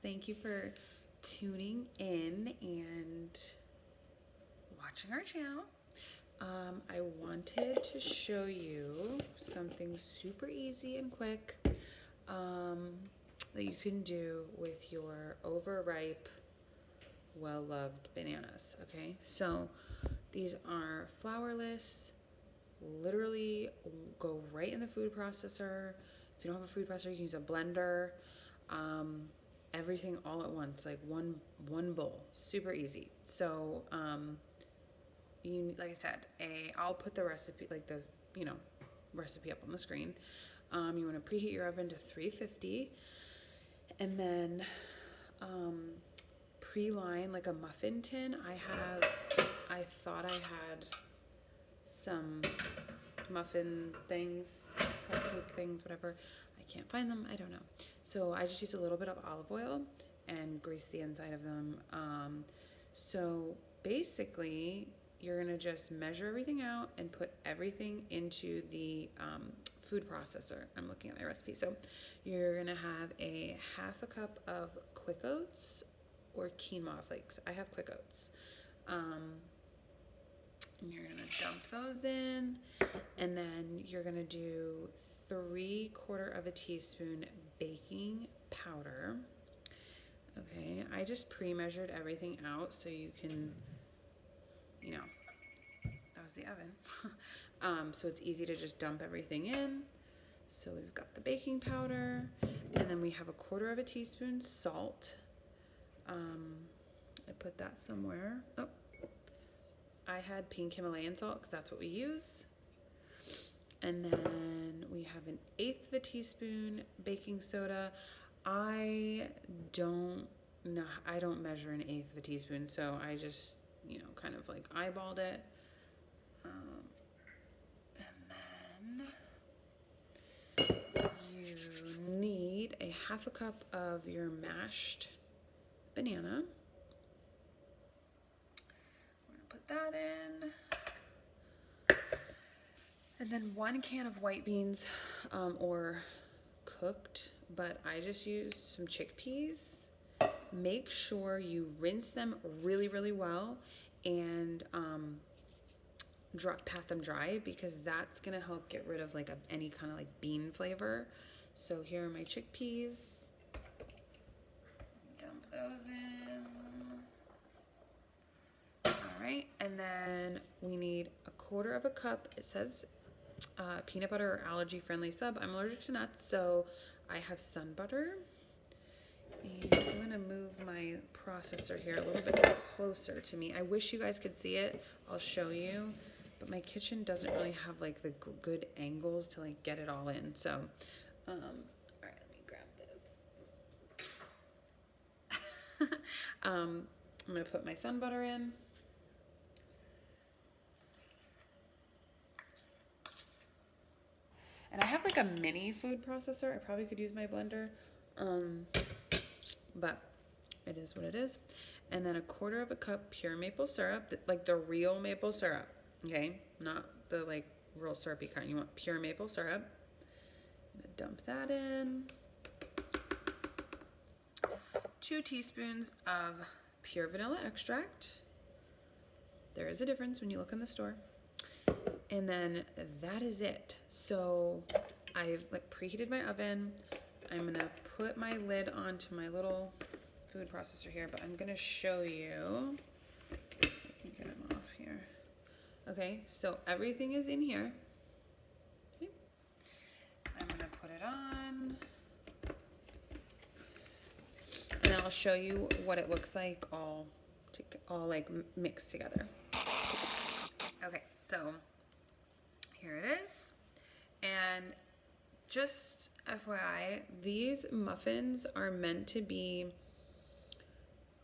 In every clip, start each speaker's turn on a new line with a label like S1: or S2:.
S1: Thank you for tuning in and watching our channel. I wanted to show you something super easy and quick that you can do with your overripe, well-loved bananas, okay? So these are flourless, literally go right in the food processor. If you don't have a food processor, you can use a blender. Everything all at once, like one bowl, super easy. So like I said, I'll put the recipe, like the recipe up on the screen. You want to preheat your oven to 350, and then pre-line like a muffin tin. I thought I had some muffin things, cupcake things, whatever. I can't find them, I don't know. So I just use a little bit of olive oil and grease the inside of them. So basically, you're gonna just measure everything out and put everything into the food processor. I'm looking at my recipe. So you're gonna have a half a cup of quick oats or quinoa flakes. I have quick oats. And you're gonna dump those in, and then you're gonna do 3/4 of a teaspoon baking powder. Okay, I just pre-measured everything out so you can, that was the oven. So it's easy to just dump everything in. So we've got the baking powder, and then we have 1/4 of a teaspoon salt. I put that somewhere. Oh, I had pink Himalayan salt because that's what we use. And then we have 1/8 of a teaspoon baking soda. I don't measure 1/8 of a teaspoon, so I just, kind of like eyeballed it. And then you need a half a cup of your mashed banana. We're gonna put that in. And then 1 can of white beans, or cooked, but I just used some chickpeas. Make sure you rinse them really, really well and pat them dry, because that's gonna help get rid of like any kind of like bean flavor. So here are my chickpeas. Dump those in. All right, and then we need 1/4 of a cup. It says peanut butter or allergy-friendly sub. I'm allergic to nuts, so I have sun butter. And I'm gonna move my processor here a little bit closer to me. I wish you guys could see it. I'll show you, but my kitchen doesn't really have like the good angles to like get it all in. So, all right, let me grab this. I'm gonna put my sun butter in. And I have like a mini food processor. I probably could use my blender, but it is what it is. And then 1/4 of a cup pure maple syrup, like the real maple syrup, okay? Not the like real syrupy kind. You want pure maple syrup. I'm gonna dump that in. 2 teaspoons of pure vanilla extract. There is a difference when you look in the store. And then that is it. So I've like preheated my oven. I'm gonna put my lid onto my little food processor here, but I'm gonna show you. I can get them off here. Okay, so everything is in here. Okay. I'm gonna put it on. And then I'll show you what it looks like all like mixed together. Okay, so here it is. And just FYI, these muffins are meant to be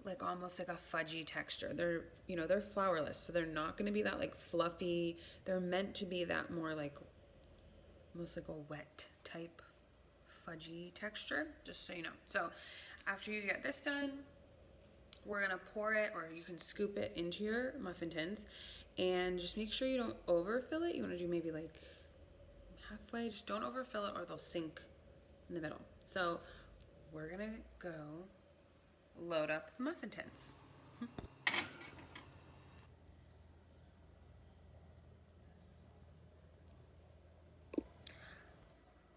S1: like almost like a fudgy texture. They're flourless, so they're not going to be that like fluffy. They're meant to be that more like almost like a wet type fudgy texture, just so you know. So after you get this done, we're gonna pour it, or you can scoop it into your muffin tins, and just make sure you don't overfill it. You want to do maybe like halfway. Just don't overfill it or they'll sink in the middle. So we're gonna go load up the muffin tins.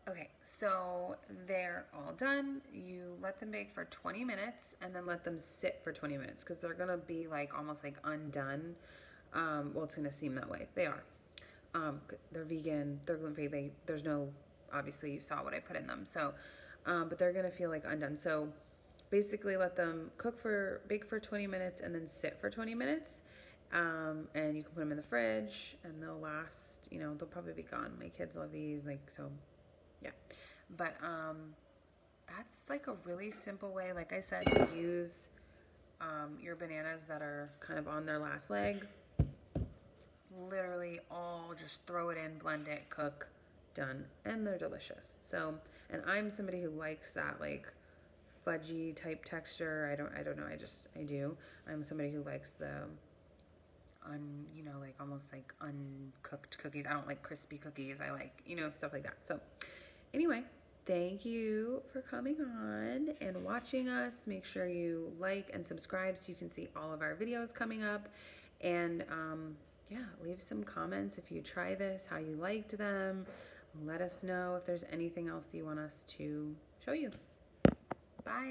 S1: Okay, so they're all done. You let them bake for 20 minutes and then let them sit for 20 minutes because they're gonna be like almost like undone. Well, it's gonna seem that way. They are. They're vegan, they're gluten-free. There's no, obviously you saw what I put in them. So, but they're gonna feel like undone. So basically let them bake for 20 minutes and then sit for 20 minutes. And you can put them in the fridge and they'll last, they'll probably be gone. My kids love these, like, so yeah. But that's like a really simple way, like I said, to use your bananas that are kind of on their last leg. Literally all just throw it in, blend it, cook, done, and they're delicious. So, and I'm somebody who likes that like fudgy type texture. I don't know, I do. I'm somebody who likes the like almost like uncooked cookies. I don't like crispy cookies. I like, stuff like that. So anyway, thank you for coming on and watching us. Make sure you like and subscribe so you can see all of our videos coming up. And yeah, leave some comments if you try this, how you liked them. Let us know if there's anything else you want us to show you.